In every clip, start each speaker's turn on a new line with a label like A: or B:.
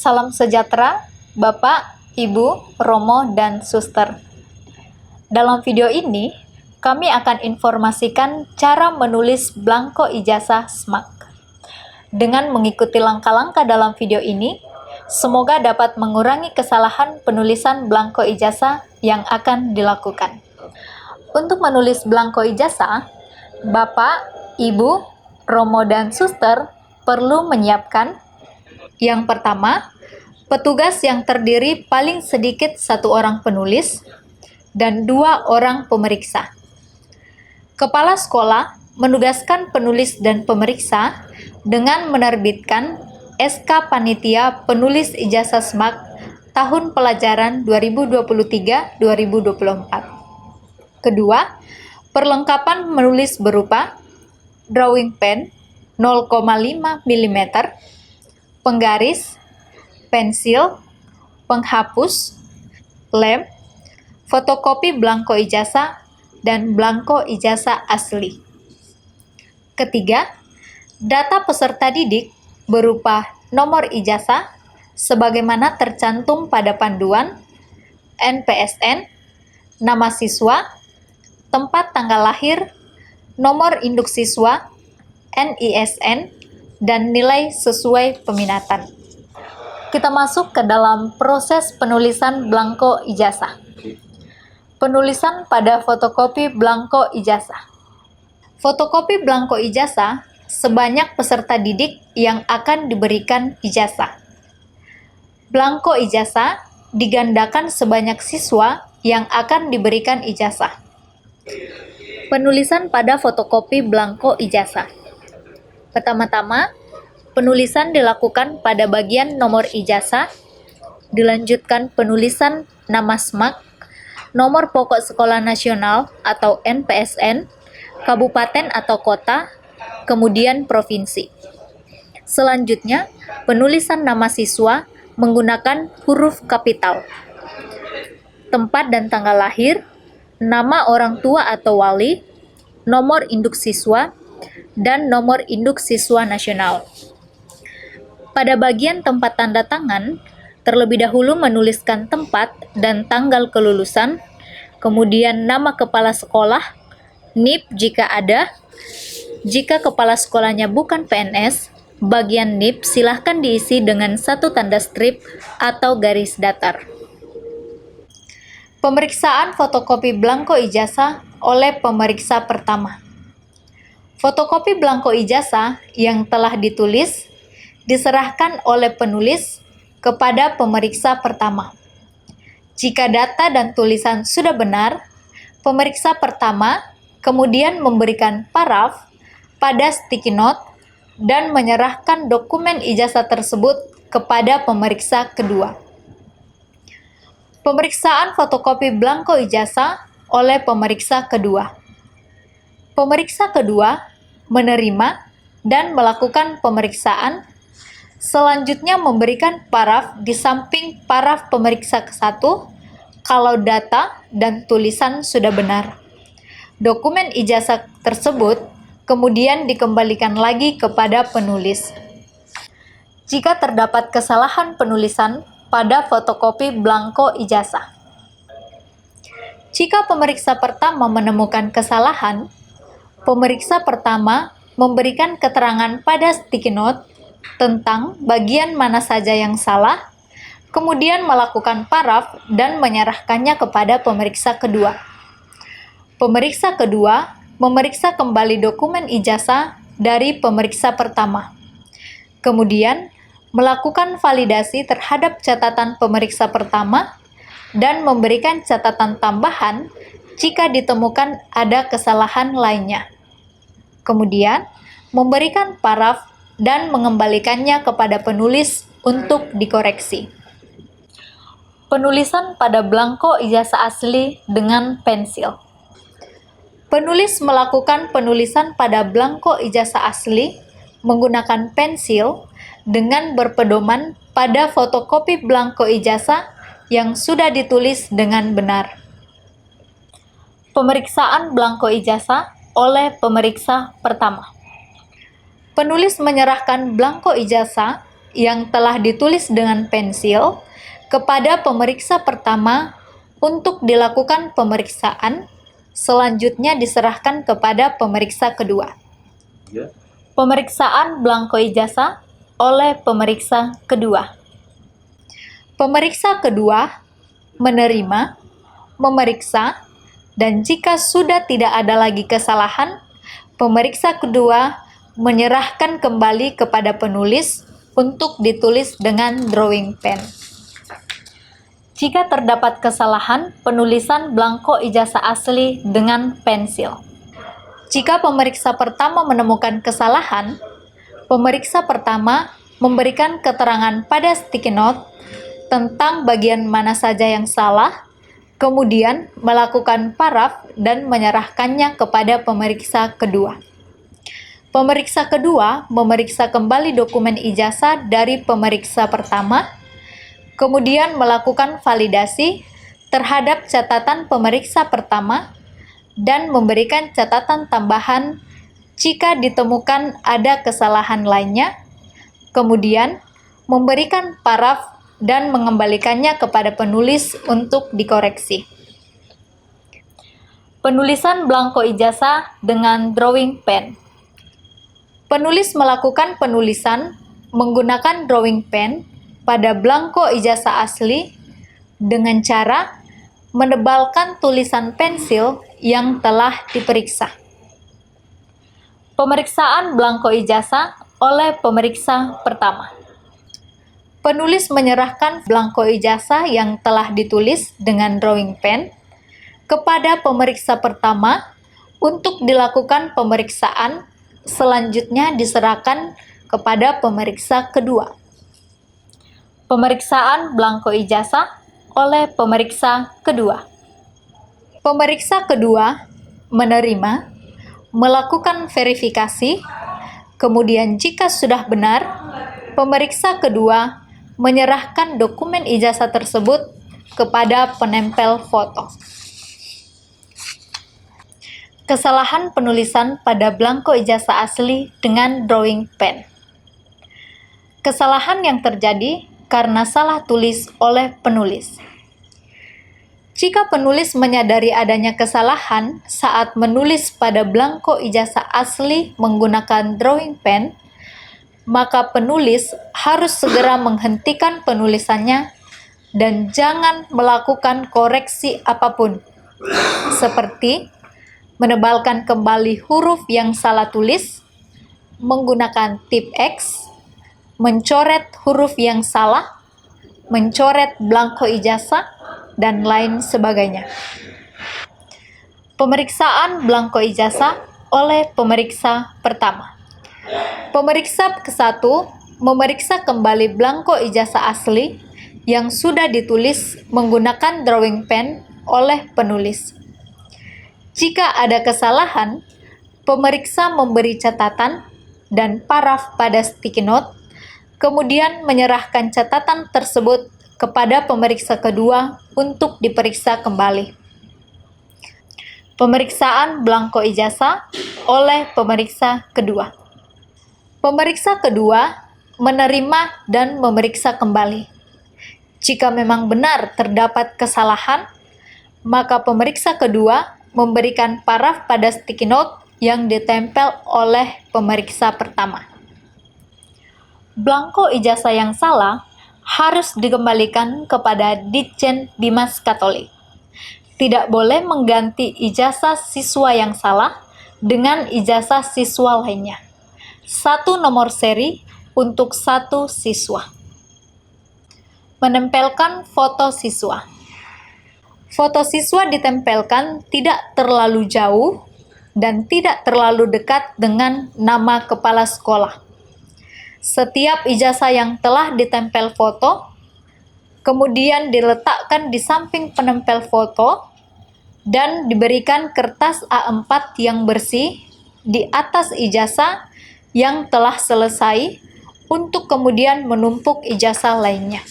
A: Salam sejahtera, Bapak, Ibu, Romo, dan Suster. Dalam video ini, kami akan informasikan cara menulis blanko ijazah SMAK. Dengan mengikuti langkah-langkah dalam video ini, semoga dapat mengurangi kesalahan penulisan blanko ijazah yang akan dilakukan. Untuk menulis blanko ijazah, Bapak, Ibu, Romo, dan Suster perlu menyiapkan yang pertama, petugas yang terdiri paling sedikit 1 orang penulis dan 2 orang pemeriksa. Kepala sekolah menugaskan penulis dan pemeriksa dengan menerbitkan SK Panitia Penulis Ijazah SMAK tahun pelajaran 2023-2024. Kedua, perlengkapan menulis berupa drawing pen 0,5 mm, penggaris, pensil, penghapus, lem, fotokopi blanko ijazah, dan blanko ijazah asli. Ketiga, data peserta didik berupa nomor ijazah sebagaimana tercantum pada panduan, NPSN, nama siswa, tempat tanggal lahir, nomor induk siswa, NISN, dan nilai sesuai peminatan. Kita masuk ke dalam proses penulisan blanko ijazah. Penulisan pada fotokopi blanko ijazah. Fotokopi blanko ijazah sebanyak peserta didik yang akan diberikan ijazah. Blanko ijazah digandakan sebanyak siswa yang akan diberikan ijazah. Penulisan pada fotokopi blanko ijazah. Pertama-tama, penulisan dilakukan pada bagian nomor ijazah, dilanjutkan penulisan nama SMAK, nomor pokok sekolah nasional atau NPSN, kabupaten atau kota, kemudian provinsi. Selanjutnya, penulisan nama siswa menggunakan huruf kapital. Tempat dan tanggal lahir, nama orang tua atau wali, nomor induk siswa, dan nomor induk siswa nasional. Pada bagian tempat tanda tangan, terlebih dahulu menuliskan tempat dan tanggal kelulusan, kemudian nama kepala sekolah, NIP jika ada. Jika kepala sekolahnya bukan PNS, bagian NIP silahkan diisi dengan 1 tanda strip atau garis datar. Pemeriksaan fotokopi blanko ijazah oleh pemeriksa pertama. Fotokopi blanko ijazah yang telah ditulis diserahkan oleh penulis kepada pemeriksa pertama. Jika data dan tulisan sudah benar, pemeriksa pertama kemudian memberikan paraf pada sticky note dan menyerahkan dokumen ijazah tersebut kepada pemeriksa kedua. Pemeriksaan fotokopi blanko ijazah oleh pemeriksa kedua. Pemeriksa kedua menerima dan melakukan pemeriksaan, selanjutnya memberikan paraf di samping paraf pemeriksa ke-1 kalau data dan tulisan sudah benar. Dokumen ijazah tersebut kemudian dikembalikan lagi kepada penulis. Jika terdapat kesalahan penulisan pada fotokopi blanko ijazah. Jika pemeriksa pertama menemukan kesalahan, pemeriksa pertama memberikan keterangan pada sticky note tentang bagian mana saja yang salah, kemudian melakukan paraf dan menyerahkannya kepada pemeriksa kedua. Pemeriksa kedua memeriksa kembali dokumen ijazah dari pemeriksa pertama. Kemudian, melakukan validasi terhadap catatan pemeriksa pertama dan memberikan catatan tambahan jika ditemukan ada kesalahan lainnya. Kemudian, memberikan paraf dan mengembalikannya kepada penulis untuk dikoreksi. Penulisan pada blanko ijazah asli dengan pensil. Penulis melakukan penulisan pada blanko ijazah asli menggunakan pensil dengan berpedoman pada fotokopi blanko ijazah yang sudah ditulis dengan benar. Pemeriksaan blanko ijazah oleh pemeriksa pertama. Penulis menyerahkan blanko ijazah yang telah ditulis dengan pensil kepada pemeriksa pertama untuk dilakukan pemeriksaan, selanjutnya diserahkan kepada pemeriksa kedua. Pemeriksaan blanko ijazah oleh pemeriksa kedua. Pemeriksa kedua menerima, memeriksa, dan jika sudah tidak ada lagi kesalahan, pemeriksa kedua menyerahkan kembali kepada penulis untuk ditulis dengan drawing pen. Jika terdapat kesalahan penulisan blanko ijazah asli dengan pensil. Jika pemeriksa pertama menemukan kesalahan, pemeriksa pertama memberikan keterangan pada sticky note tentang bagian mana saja yang salah, kemudian melakukan paraf dan menyerahkannya kepada pemeriksa kedua. Pemeriksa kedua memeriksa kembali dokumen ijazah dari pemeriksa pertama, kemudian melakukan validasi terhadap catatan pemeriksa pertama dan memberikan catatan tambahan jika ditemukan ada kesalahan lainnya, kemudian memberikan paraf dan mengembalikannya kepada penulis untuk dikoreksi. Penulisan blanko ijazah dengan drawing pen. Penulis melakukan penulisan menggunakan drawing pen pada blanko ijazah asli dengan cara menebalkan tulisan pensil yang telah diperiksa. Pemeriksaan blanko ijazah oleh pemeriksa pertama. Penulis menyerahkan blanko ijazah yang telah ditulis dengan drawing pen kepada pemeriksa pertama untuk dilakukan pemeriksaan, selanjutnya diserahkan kepada pemeriksa kedua. Pemeriksaan blanko ijazah oleh pemeriksa kedua. Pemeriksa kedua menerima, melakukan verifikasi, kemudian jika sudah benar, pemeriksa kedua menyerahkan dokumen ijazah tersebut kepada penempel foto. Kesalahan penulisan pada blanko ijazah asli dengan drawing pen. Kesalahan yang terjadi karena salah tulis oleh penulis. Jika penulis menyadari adanya kesalahan saat menulis pada blanko ijazah asli menggunakan drawing pen, maka penulis harus segera menghentikan penulisannya dan jangan melakukan koreksi apapun, seperti menebalkan kembali huruf yang salah tulis, menggunakan tip X, mencoret huruf yang salah, mencoret blanko ijazah, dan lain sebagainya. Pemeriksaan blanko ijazah oleh pemeriksa pertama. Pemeriksa ke-1 memeriksa kembali blanko ijazah asli yang sudah ditulis menggunakan drawing pen oleh penulis. Jika ada kesalahan, pemeriksa memberi catatan dan paraf pada sticky note, kemudian menyerahkan catatan tersebut kepada pemeriksa kedua untuk diperiksa kembali. Pemeriksaan blanko ijazah oleh pemeriksa kedua. Pemeriksa kedua menerima dan memeriksa kembali. Jika memang benar terdapat kesalahan, maka pemeriksa kedua memberikan paraf pada sticky note yang ditempel oleh pemeriksa pertama. Blanko ijazah yang salah harus dikembalikan kepada Ditjen Bimas Katolik. Tidak boleh mengganti ijazah siswa yang salah dengan ijazah siswa lainnya. Satu nomor seri untuk satu siswa. Menempelkan foto siswa. Foto siswa ditempelkan tidak terlalu jauh dan tidak terlalu dekat dengan nama kepala sekolah. Setiap ijazah yang telah ditempel foto, kemudian diletakkan di samping penempel foto, dan diberikan kertas A4 yang bersih di atas ijazah yang telah selesai untuk kemudian menumpuk ijazah lainnya.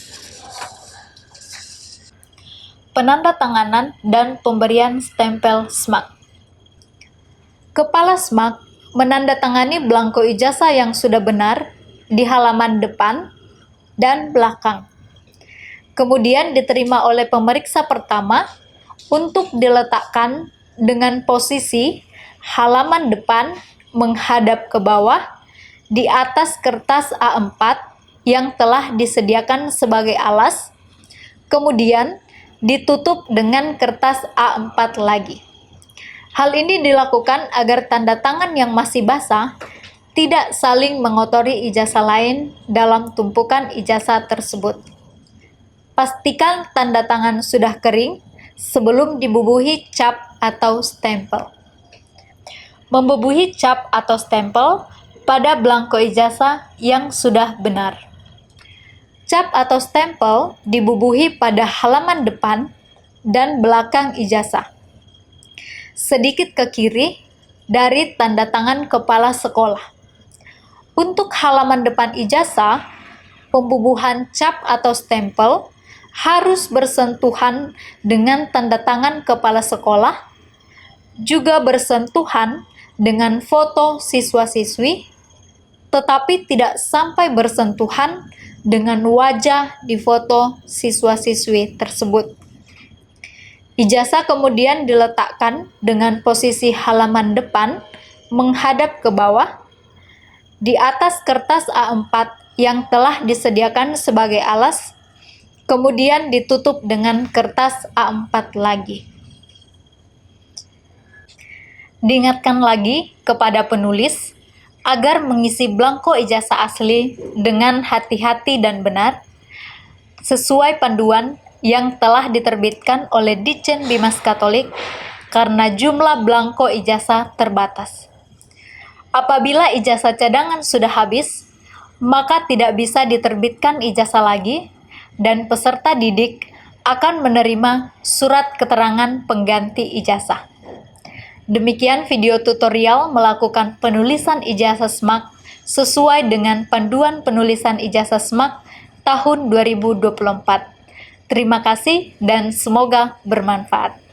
A: Penandatanganan dan pemberian stempel SMAK. Kepala SMAK menandatangani blanko ijazah yang sudah benar di halaman depan dan belakang. Kemudian diterima oleh pemeriksa pertama untuk diletakkan dengan posisi halaman depan menghadap ke bawah di atas kertas A4 yang telah disediakan sebagai alas, kemudian ditutup dengan kertas A4 lagi. Hal ini dilakukan agar tanda tangan yang masih basah tidak saling mengotori ijazah lain dalam tumpukan ijazah tersebut. Pastikan tanda tangan sudah kering sebelum dibubuhi cap atau stempel. Membubuhi cap atau stempel pada belangko ijazah yang sudah benar. Cap atau stempel dibubuhi pada halaman depan dan belakang ijazah, sedikit ke kiri dari tanda tangan kepala sekolah. Untuk halaman depan ijazah, pembubuhan cap atau stempel harus bersentuhan dengan tanda tangan kepala sekolah, juga bersentuhan dengan foto siswa-siswi, tetapi tidak sampai bersentuhan dengan wajah di foto siswa-siswi tersebut. Ijazah kemudian diletakkan dengan posisi halaman depan menghadap ke bawah di atas kertas A4 yang telah disediakan sebagai alas, kemudian ditutup dengan kertas A4 lagi. Diingatkan lagi kepada penulis agar mengisi belangko ijazah asli dengan hati-hati dan benar, sesuai panduan yang telah diterbitkan oleh Ditjen Bimas Katolik karena jumlah belangko ijazah terbatas. Apabila ijazah cadangan sudah habis, maka tidak bisa diterbitkan ijazah lagi dan peserta didik akan menerima surat keterangan pengganti ijazah. Demikian video tutorial melakukan penulisan ijazah SMAK sesuai dengan panduan penulisan ijazah SMAK tahun 2024. Terima kasih dan semoga bermanfaat.